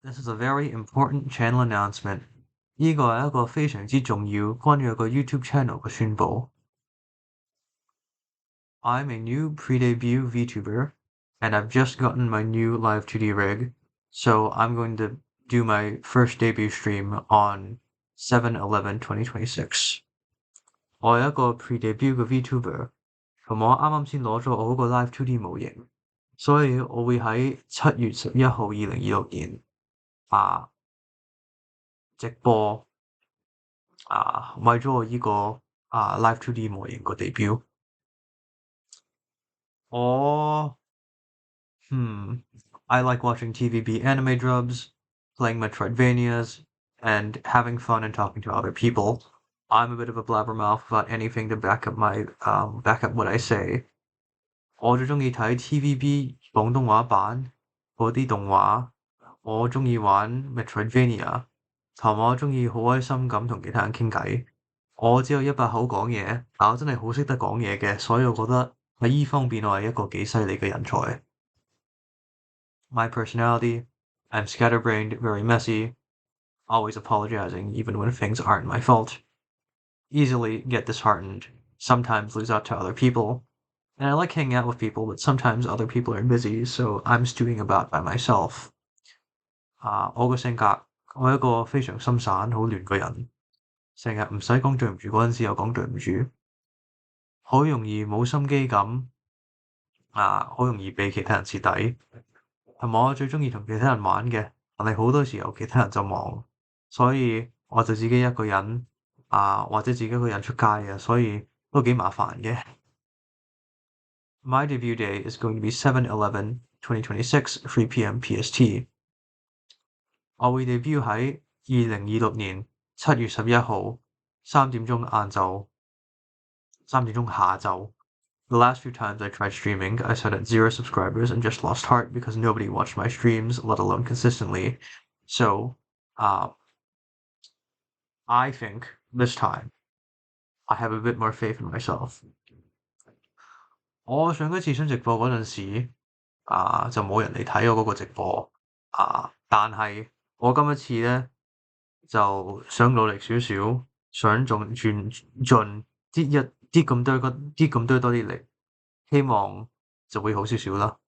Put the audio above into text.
This is a very important channel announcement. 呢個係一個非常之重要關於一個 YouTube channel 嘅宣佈。I'm a new pre-debut VTuber, and I've just gotten my new Live 2D rig, so I'm going to do my first debut stream on 7/11/2026。我係一個 pre-debut 嘅 VTuber，同我啱啱先攞咗我嗰個 Live 2D 模型，所以我會喺7月11號2026年直播為咗我呢個Live 2D 模型個 debut。I like watching TVB anime dubs, playing Metroidvanias, and having fun and talking to other people. I'm a bit of a blabbermouth about anything to back up what I say. 我最鍾意睇 TVB 廣東話版嗰啲動畫，我鍾意玩 Metroidvania，同埋我鍾意好開心咁同其他人傾偈。我只有100口講嘢，但我真係好識得講嘢嘅，所以我覺得喺依方面我係一個幾犀利嘅人才。My personality, I'm scatterbrained, very messy, always apologizing even when things aren't my fault, easily get disheartened, sometimes lose out to other people, and I like hanging out with people, but sometimes other people are busy, so I'm stewing about by myself. 我個性格，我係一個非常心散、好亂嘅人，成日唔使講對唔住嗰陣時又講對唔住，好容易冇心機咁，好容易俾其他人蝕底。同埋我最鍾意同其他人玩嘅，但係好多時候其他人就忙，所以我就自己一個人或者自己一個人出街嘅，所以都幾麻煩嘅。My debut day is going to be 7/11/2026, 3 p.m. PST。我會 debut 喺2026年7月11號3點鐘下晝。The last few times I tried streaming, I set at 0 subscribers and just lost heart because nobody watched my streams, let alone consistently. So, I think this time I have a bit more faith in myself. 我上一次上直播嗰陣時，就冇人嚟睇我嗰個直播，但係我今一次呢，就想努力少少，想盡啲咁多啲力，希望就會好少少啦。